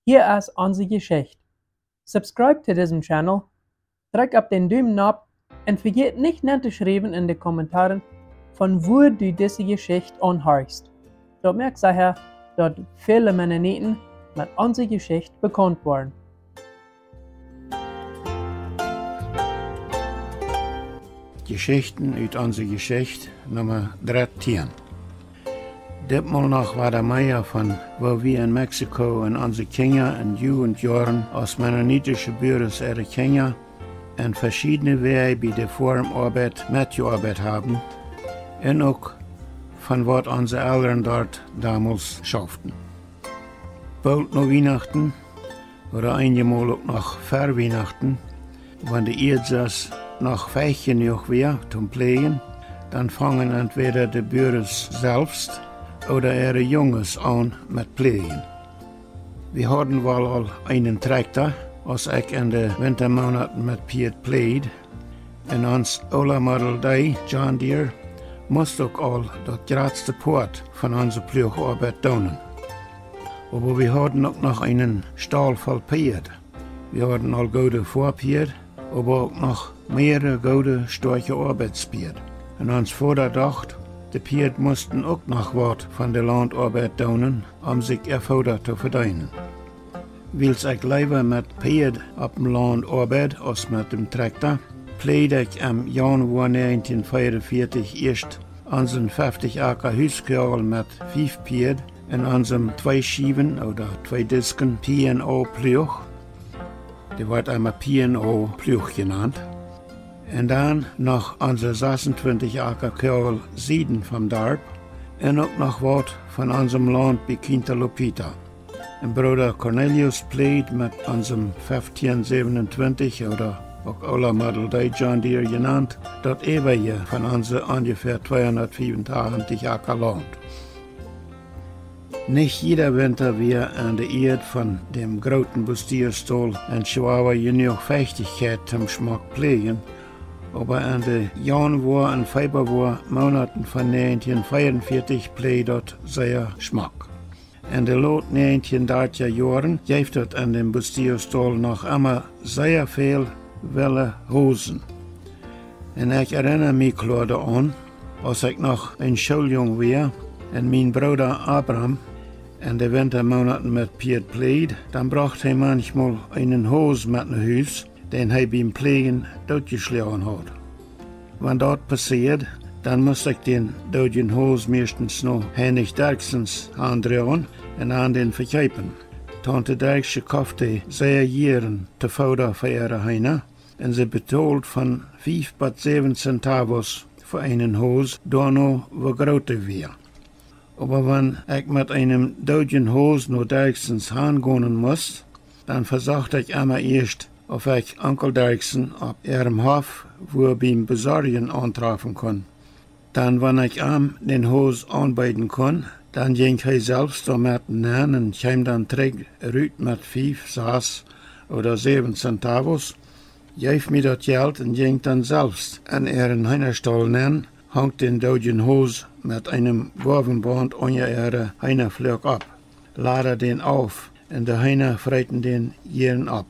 Hier ist unsere Geschichte. Subscribe zu diesem Channel, drück auf den Daumen ab und vergiss nicht nachzuschreiben in den Kommentaren, von wo du diese Geschichte anhörst. Dort merkt sicher, dass viele Mennoniten mit unserer Geschichte bekannt waren. Geschichten uit onze Geschichte Nummer 13. Ditmaal nog war der Meier von wo wir in Mexiko in onze Kinder in Jugendjahren als mennonitische Bürgers ihre Kinder in verschiedene Wege bei der Formarbeit mitgearbeitet haben und auch von was unsere Eltern dort damals schafften. Bald nach Weihnachten oder einmal auch noch vor Weihnachten, wenn die Erdsaß noch feichen genug wäre zum Pflegen, dann fangen entweder die Bürgers selbst oder ihre Jungs an mit Pflegen. Wir hatten wohl all einen Traktor, als ich in den Wintermonaten mit Piet pflegt. In uns Ola Model D John Deere musste auch all das größte Port von unserer Pflugarbeit tun. Aber wir hatten auch noch einen Stall voll Piet. Wir hatten all gute Vorpiet, aber auch noch mehrere gute, starke Arbeitspiet. Und uns Vater dachte, die Piet mussten auch noch was von der Landarbeit tun, sich ihr Futter zu verdienen. Weil ich lieber mit Piet auf dem Land arbeite als mit dem Traktor, pflegte ich im Januar 1944 erst unseren 50 Acker Hüskerl mit 5 Piet in unserem 2 Schieven oder 2 Disken P&O-Plug. Die wird einmal P&O-Plug genannt. Und dann noch unser 26 Acker Kerl Süden vom Dorf und auch noch was von unserem Land bei Quintalopita. Ein Bruder Cornelius pflegt mit unserem 1527 oder auch Ola Model D John Deere genannt, dort eben hier von unser ungefähr 285 Acker Land. Nicht jeder Winter wir an der Erde von dem großen Bustierstall in Chihuahua genug Feuchtigkeit zum Schmack pflegen, aber in den Januar- und Februar-Monaten von 1944 pflegt dort sehr Schmack. In den Lot 1930er Jahren gibt es an dem Bustierstall noch immer sehr viel Welle Hosen. Und ich erinnere mich klar daran, als ich noch ein Schuljung war und mein Bruder Abraham in den Wintermonaten mit Piet pflegt, dann brachte er manchmal einen Hose mit nach Haus, den er beim Pflegen durchgeschlagen hat. Wenn das passiert, dann muss ich den deutschen Hose meistens noch Hennig Dirksens andrehen und an den verkaufen. Tante Dirksche kaufte sehr Jahren te Futter für ihre Heine und sie bezahlt von 5 bis 7 Centavos für einen Hose, da noch wo größer war. Aber wenn ich mit einem deutschen Hose nur Dirksens hingehen muss, dann versuchte ich immer erst, ob ich Onkel Dirksen auf ihrem Hof, wo er beim Besorgen antreffen kann. Dann, wenn ich ihm den Hose anbieten kann, dann ging er selbst damit hin und kam dann zurück mit 5, 6 oder 7 Centavos, gab mir das Geld und ging dann selbst an ihren Heinerstall hin, hangt den deutschen Hose mit einem Gorvenband unter ihre Heinerflöck ab, lade den auf und die Heiner freiten den jeden ab.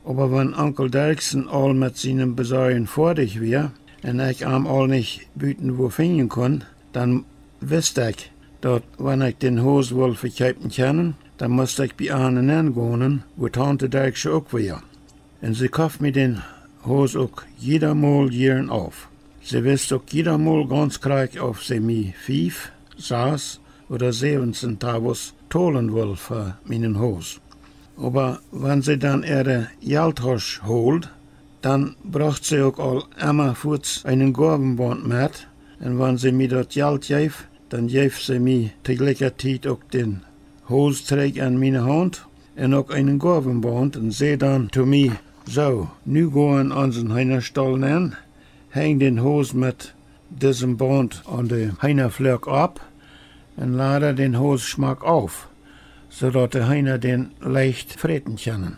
Aber wenn Onkel Dirksen all mit seinem Besorgen fertig war und ich ihm all nicht büten wo finden kann, dann wusste ich, dass wenn ich den Hose wohl verkaufen kann, dann musste ich bei einem hingehen, wo Tante Dirkse auch war. Und sie kauft mir den Hose auch jeder Mal jeden auf. Sie wisst auch jeder Mal ganz klar, ob sie mir 5, 6 oder 7 Centavos zahlen will für meinen Hose. Aber wenn sie dann ihre Geldtasche holt, dann braucht sie auch all immer kurz einen Gorbenband mit. Und wenn sie mir das Geld gibt, dann gibt sie mir zur gleichen Zeit auch den Hoseträger in meine Hand und auch einen Gorbenband und sie dann zu mir, so, nu gehen unseren Heinerstall hin, häng den Hose mit diesem Band an den Heinerflöck ab und lade den Hosenschmack auf, sodass die Heiner den leicht freten können.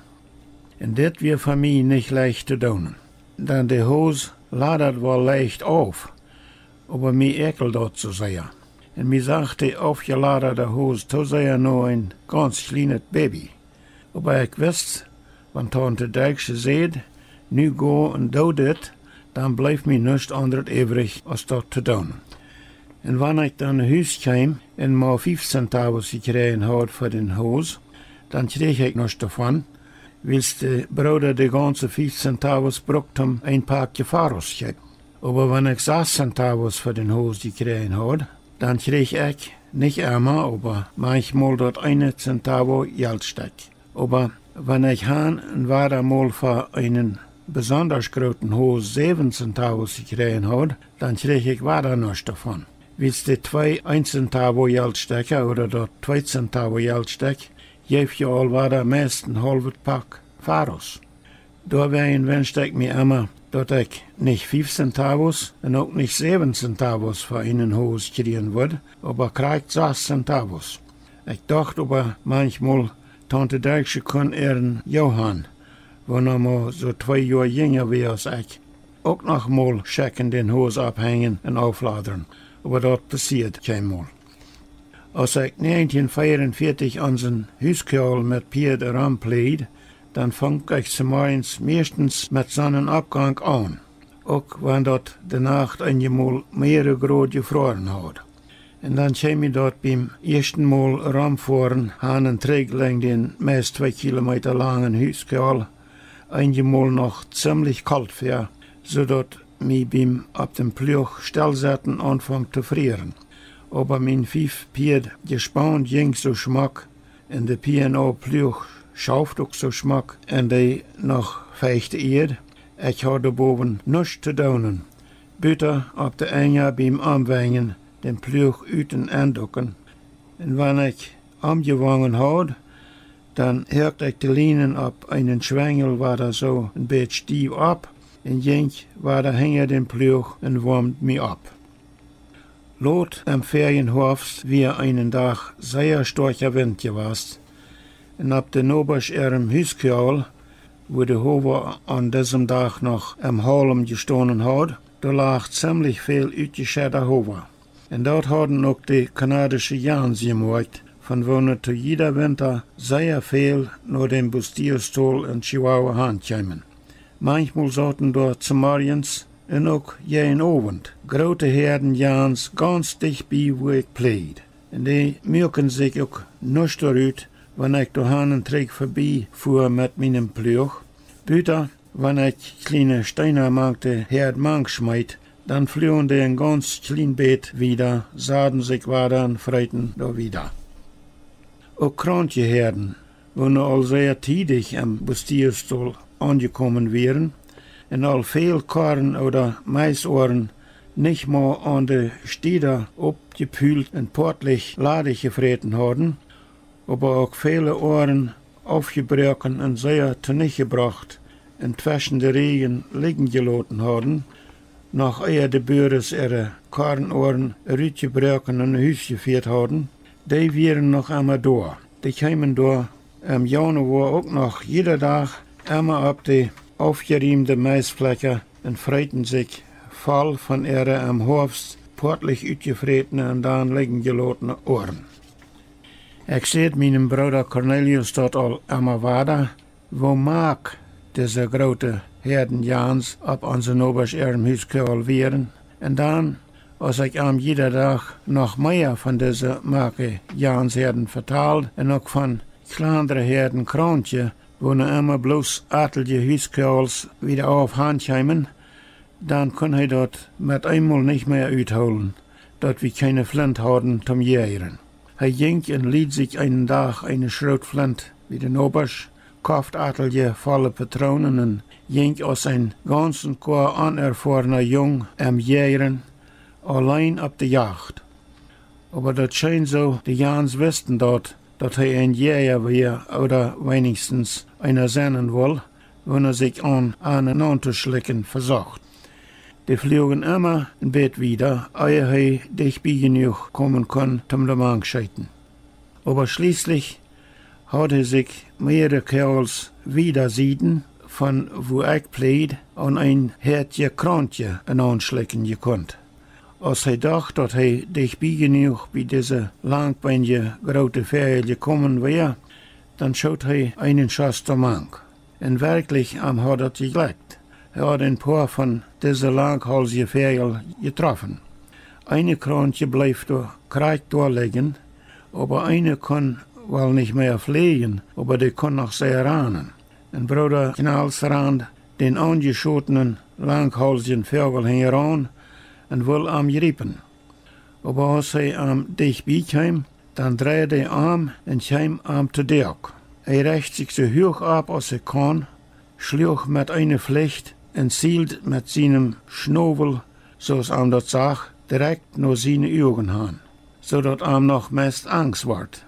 Und das wird für mich nicht leicht zu tun. Denn die Hose ladet wohl leicht auf, aber mir ekelt das zu sehr. Und mir sagt die aufgeladene Hose zu sehr nur ein ganz kleines Baby. Aber ich wist, wenn Tante Dijksje zei, nu go en doe dit, dan blijft mij niets anders übrig, als dat te doen. En wanneer ik dan naar huis kwam en maar 5 centavos gekregen had voor den huis, dan kreeg ik niets davon, wils de broeder de ganze 5 centavos brukt om een pakje faros gek. Aber wenn ich 6 centavos für den Haus gekriegt had, dann krieg ich, nicht immer, aber manchmal dort 1 centavo Geldsteck. Aber wenn ich war mal für einen besonders großen Haus 7 centavos gekriegt had, dann krieg ich weiter nichts davon. Wils die 2 1 centavo Geldstecker oder dort 2 centavo Geldsteck, geef je al weiter meest een halve pak faros. Daarbij wünschte ich mir immer, dass ich nicht 5 centavos und auch nicht 7 centavos für einen Haus kriegen würde, aber kriegt 6 centavos. Ich dachte aber manchmal, Tante Dijksje kon Johann, wo noch mal so 2 Jahre jünger wie als ich, auch noch mal checken den Haus abhängen und aufladern. Aber das passiert keinmal. Als ich 1944 unseren Huskjol mit Pierre ranpleed, dann fang ich zumeins meistens mit Sonnenabgang an. Auch wenn dort de Nacht einmal mehrere Grad gefroren hat. Und dann käme ich dort beim ersten Mal ranfahren, an einen Träg lang den meist 2 Kilometer langen Huskjol, einmal noch ziemlich kalt war, sodass mich beim ab dem Pluch stillsetzen anfängt zu frieren. Aber mein 5 Pied gespannt ging so schmack, und der P&O Pluch schauft auch so schmack, und die noch feuchte Erde. Ich hatte boven nichts zu tun. Büter ab der Enge beim Anwängen den Pluch uten anducken. Und wenn ich angewangen had, dann hörte ich die Linien ab einen Schwengel war da so ein bisschen stief ab, und jink war da hänger den Pluch und warmt mich ab. Lot am Ferienhofs wie einen Tag sehr starker Wind gewesen. Und ab den Obersch Huskjol, wo der Hover an diesem Tag noch am Halm gestanden hat, da lag ziemlich viel uitgeschädter Hover. Und dort hatten auch die kanadische Jans gemacht, von wo zu jeder Winter sehr viel nach dem Bustierstuhl in Chihuahua heimkamen. Manchmal sollten dort zum Morgens und auch jeden Abend große Herden Jans ganz dicht bei, wo ich pleid. Und die merken sich auch nicht darüber, wenn ich durch einen Träg vorbei fuhr mit meinem Pluch. Büter, wenn ich kleine Steine magte, Herd mang schmeit, dann flogen die ein ganz klein Beet wieder, sahen sich weiter und freuten da wieder. Auch kranke Herden, wo noch all sehr tidig am Bustierstuhl angekommen wären, und all viel Korn oder Maisohren nicht mal an de Stieder abgepült und portlich ladig gefreten haben, aber auch viele Ohren aufgebrochen und sehr zunichtgebracht und zwischen de Regen liegen gelassen haben, nach eher de Bürers ihre Kornohren rütgebrochen und Hüs geführt haben, die wären noch einmal da. Die kamen da im Januar auch noch jeder Tag einmal ab die aufgeriemte Maisfläche und freuten sich voll von ihre am Hofs portlich uitgefretene und dann liegen gelatene Ohren. Ich sehe meinem Bruder Cornelius dort all einmal weiter, wo mag diese große Herden Jans ab unseren Obersch Huskjol wären. Und dann, als ich am jeder Tag noch mehr von dieser Marke Jansherden vertalt und auch von kleineren Herden Krantje, wo noch immer bloß atelje Huskjols wieder auf Hand kämen, dann kann er dort mit einmal nicht mehr uitholen, dort wir keine Flint hatten zum Jähren. Er ging und liet sich einen Tag eine Schrotflint wie den Obersch, kauft atelje volle Patronen und ging aus ein ganzen Chor anerfahrener Jung am Jähren allein ab der Jagd. Aber das scheint so, die Jans wussten dort, dass er ein Jäger war oder wenigstens einer sein will, wenn er sich an einen anzuschlecken versucht. Die flogen immer in Bett wieder, ehe er dicht bei genug kommen kann, zum der Mann scheiten. Aber schließlich hat er sich mehrere Kerls wieder sieden, von wo ich pleid, an ein Härtje Krantje anschlecken gekonnt. Als hij dacht dat hij dichtbij genoeg bij deze langbeinige grote Ferien gekommen war, dann schaut hij einen Schuss der Mank. En werkelijk hat dat geglückt. Hat ein paar von dieser langhalsigen Vögel getroffen. Eine Krantje bleibt krank liegen, aber eine kann wel nicht mehr fliegen, aber die kann noch sehr ranen. En Bruder Knalsrand den angeschotenen langhalsigen Vögel heran en will am riepen. Aber als hij dicht bijkwam, dann dreht hij en kwam te dik. Hij recht sich so hoch ab als hij kann, schlug mit einer Flecht en zielt mit seinem Schnobel, zoals dat zag, direkt naar seine Augen aan, zodat noch mest Angst wordt.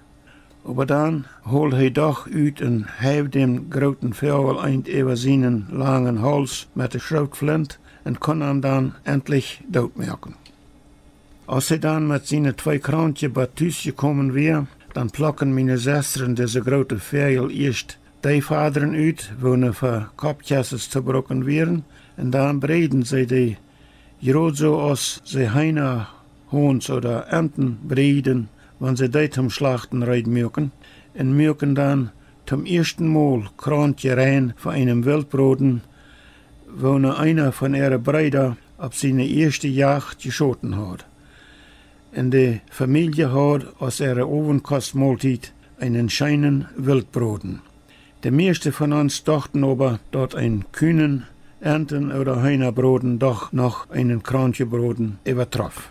Aber dann holt hij doch uit en heeft dem groten Vogel eind über seinen langen Hals mit der Schrotflint en kon dann endlich doodmerken. Als hij dann mit seinen 2 Krantje bij thuis gekommen weer, dann plokken meine Schwestern diese grote Vogel eerst die vaderen uit, wo für Kopfkasses zu brocken wären, en dann breden sie die, gerade so als sie heine Hons oder Enten breden, wenn sie die zum Schlachten reiten mögen, en mögen dann zum ersten Mal Krantje rein für einem Wildbroden, wo einer von ihren Brüdern auf seine erste Jagd geschoten hat. En die Familie hat aus ihrer Ovenkostmahlzeit einen scheinen Wildbroden. Die meisten von uns dachten aber, dass ein Kühnen, Enten oder Hühnerbroden doch noch einen Krantjebroden übertraf.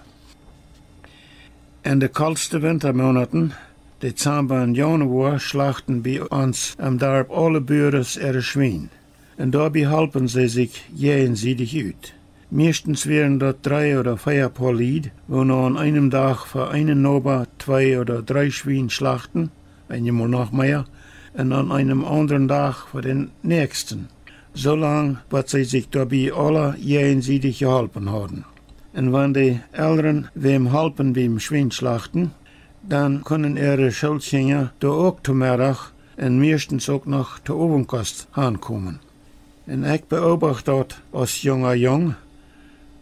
In den kaltsten Wintermonaten, Dezember und Januar, schlachten bei uns am Dorf alle Bürgers ihre Schweine. Und dabei halten sie sich gegenseitig uit. Meistens wären dort 3 oder 4 Paar Lied, wo an einem Tag für einen Nober 2 oder 3 Schweine schlachten, einmal noch mehr, und an einem anderen Tag für den nächsten, so lang, bis sie sich dabei alle gegenseitig geholfen haben. Und wenn die Eltern wem helfen beim Schweinschlachten, dann können ihre Schulkinder da auch zum Mittag und meistens auch noch zur Abendkost ankommen. Und ich beobachte dort als junger Jung,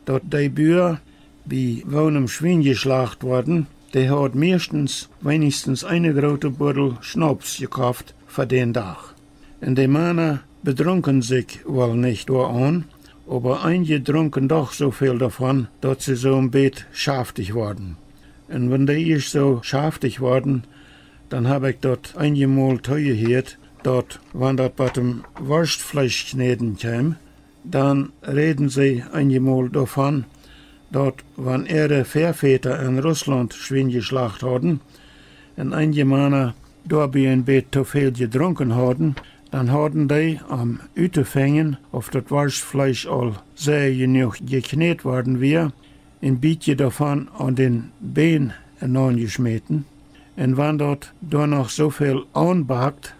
dass die Bauern, die wohnen Schwein geschlacht worden, die hat meistens wenigstens eine große Buddel Schnaps gekauft für den Tag. Und die Männer betrunken sich wohl nicht daran, aber einige trunken doch so viel davon, dass sie so ein Bett schaftig wurden. Und wenn die erst so schaftig wurden, dann habe ich dort einige Mal gehört, dass, wenn das bei dem Wurstfleischkneten kam, dann reden sie einige Mal davon, dass, wenn ihre Vorväter in Russland Schwein geschlacht hatten, und einige Männer dabei ein Bett zu viel getrunken hatten, dann hatten die am Utefängen, auf das Wurstfleisch all sehr genug geknetet worden wäre, ein bisschen davon an den Bein angeschmeten. Und wenn dort noch so viel anbackt,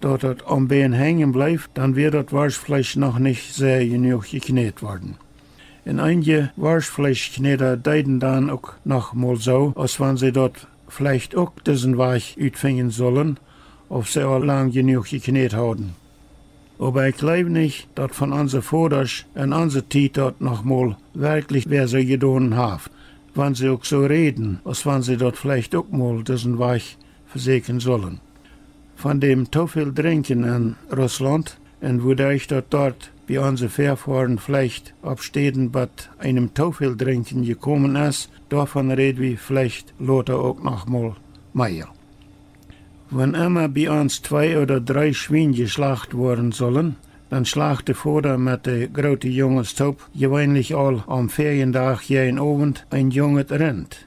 dass das am Bein hängen bleibt, dann wird das Wurstfleisch noch nicht sehr genug geknetet worden. Und einige Wurstfleischkneter deuten dann auch noch mal so, als wenn sie dort vielleicht auch diesen Weich utfängen sollen, ob sie auch lang genug geknetet haben. Aber ich glaube nicht, dass von unseren Vaters und unserer Zeit dort noch mal wirklich wer so getan hat, wenn sie auch so reden, als wenn sie dort vielleicht auch mal diesen Weich versägen sollen. Von dem zu viel Trinken in Russland und wo ich dort bei unseren Vorfahren vielleicht ab Städten bei einem zu viel Trinken gekommen ist, davon reden wir vielleicht Lothar auch noch mal mehr. Wenn immer bei uns 2 oder 3 Schweine geschlacht worden sollen, dann schlacht der Vater mit der großen Junges Taub gewöhnlich all am Ferientag jeden Abend ein junges Rind.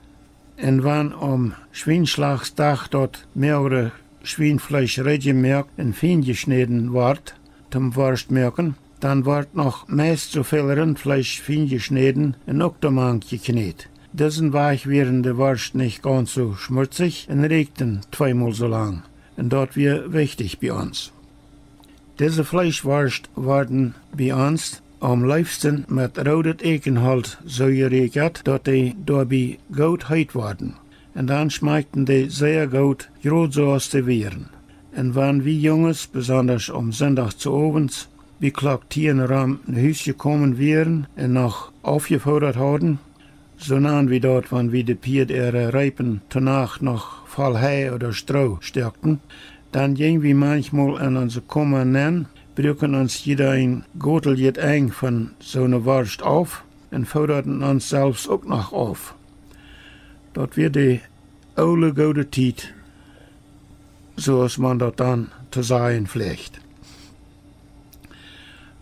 Und wenn am Schweinschlagstag dort mehrere Schweinfleisch regelmäßig und fein geschnitten wird, zum Wurstmerken, dann wird noch meist so viel Rindfleisch fein geschnitten und auch der Mank geknetet. Diesen Weich wären die Wurst nicht ganz so schmutzig und regten 2-mal so lang. Und dort wäre wichtig bei uns. Diese Fleischwurst werden bei uns am liebsten mit rotem Ekenholz so geregelt, dass die dabei gut heit werden. Und dann schmeckten die sehr gut, gerade so als die wären. Und wenn wir Jungs, besonders am Sonntag zu Abends, wie Klock 10 Uhr in Haus gekommen wären und noch aufgefordert hatten, so nahen wir dort, wenn wir die Piet ihre Reipen danach noch voll Heu oder Stroh stärkten, Dann gehen wir manchmal an unsere Kummer nennen, brücken uns jeder ein Goteljet ein von so einer Wurst auf und forderten uns selbst auch noch auf. Dort wird die oude gute Tijd, zoals man dat dan te zeggen pflegt.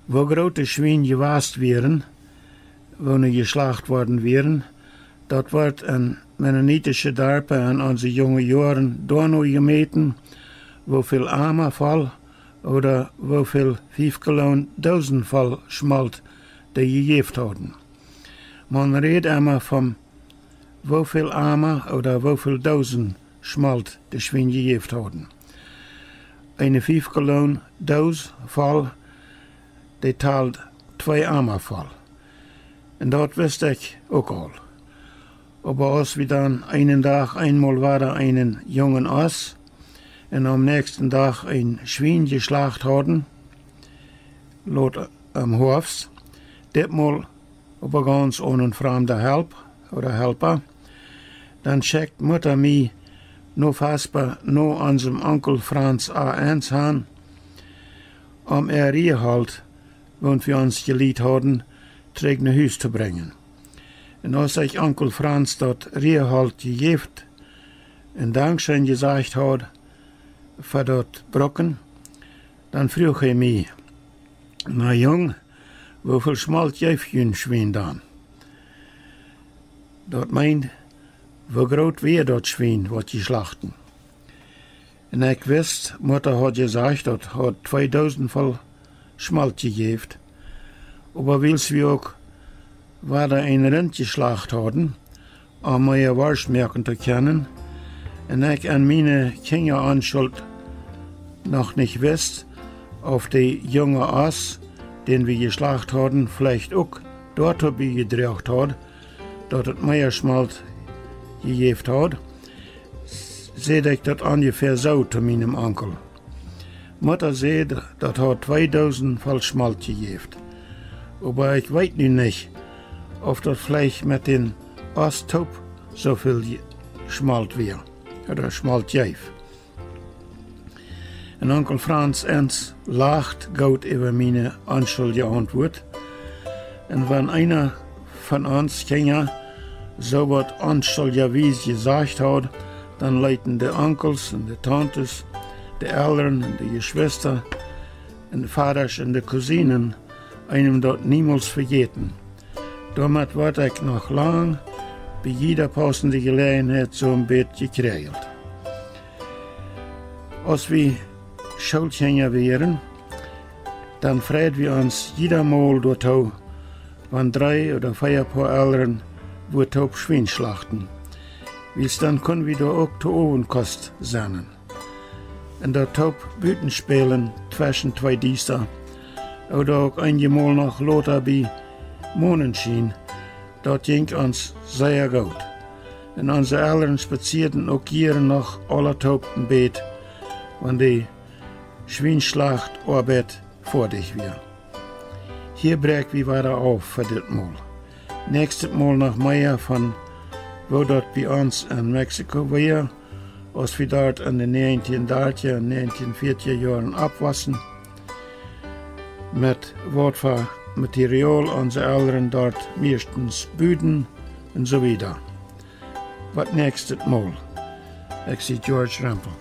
Wo grote Schwein gewast wären, wo ne geschlacht worden wären, dat wordt een mennonitische Dorpen an onze jonge Jahren doorno gemeten, woveel Amerfall oder woveel 5.000 Fall Schmalt die gegeft hadden. Man redt immer vom woveel Amer oder woveel 1000 Schmalt de Schwein gegeft hadden. Eine 5.000 Fall, die talt 2 Amerfall. En dat wist ik ook al. Aber als wir dann einen Tag einmal wieder einen jungen Ass und am nächsten Tag ein Schwein geschlacht hatten, laut am Hofs, ditmal aber ganz ohne fremde Helper, dann schickt Mutter mich noch Vesper noch an seinem Onkel Franz A1 an, Riehalt, wo wir uns geliehen hatten, terug naar huis te brengen. En als ich Onkel Franz dat Riehalt gegeben en Dankeschön gesagt hat für dat Brocken, dann vroeg hij mich, na jong, woveel Schmalt geef je een Schwein dan? Dat meint, wo groot weer dat Schwein wat je slachten? En ik wist, Mutter hat gesagt, dat hat 2000 voll Schmalt gegeben, aber wils wir auch weiter ein Rind geschlacht hatten, um meine Wurst merken zu können, und ich an meine Kinder anschuld noch nicht wisst, auf die junge Ass, den wir geschlacht hatten, vielleicht auch dort gedreht hat, dass es mehr Schmalt gegeben hat, sehe ich das ungefähr so zu meinem Onkel. Mutter sagt, das hat 2000 voll Schmalt gegeben. Aber ich weiß nicht, ob das vielleicht mit den Osttop so viel Schmalt wäre, oder Schmalt gäf. Und Onkel Franz ens lacht gut über meine unschuldige Antwort. Und wenn einer von uns Kinder so was unschuldigerweise gesagt hat, dann leiten die Onkels und die Tantes, die Eltern und die Geschwister und die Vaters und die Cousinen einem dort niemals vergeten. Damit wird ich noch lang bei jeder passende Gelegenheit so ein Bett gekriegt. Als wir Schulkinder wären, dann freuen wir uns jeder Mal dort, wenn 3 oder 4 Paar Eltern wo Taub Schwein schlachten. Wils dann können wir da auch zur Ofenkost sein. Und da Taub Büten spielen zwischen 2 Dienster. Oder auch einmal noch Lothar bei Monenschien. Dort ging uns sehr gut. Und unsere Eltern spazierten auch hier noch alle Taub im Bett, wenn die Schweinschlacht Arbeit vor dich war. Hier brech wir weiter auf für das Mal. Nächstes Mal noch mehr von wo dort bei uns in Mexiko war, als wir dort in den 1930er und 1940er Jahren abwassen, mit was für Material unsere Eltern dort meistens büden und so weiter. Was nächstes Mal? Ich bin George Rempel.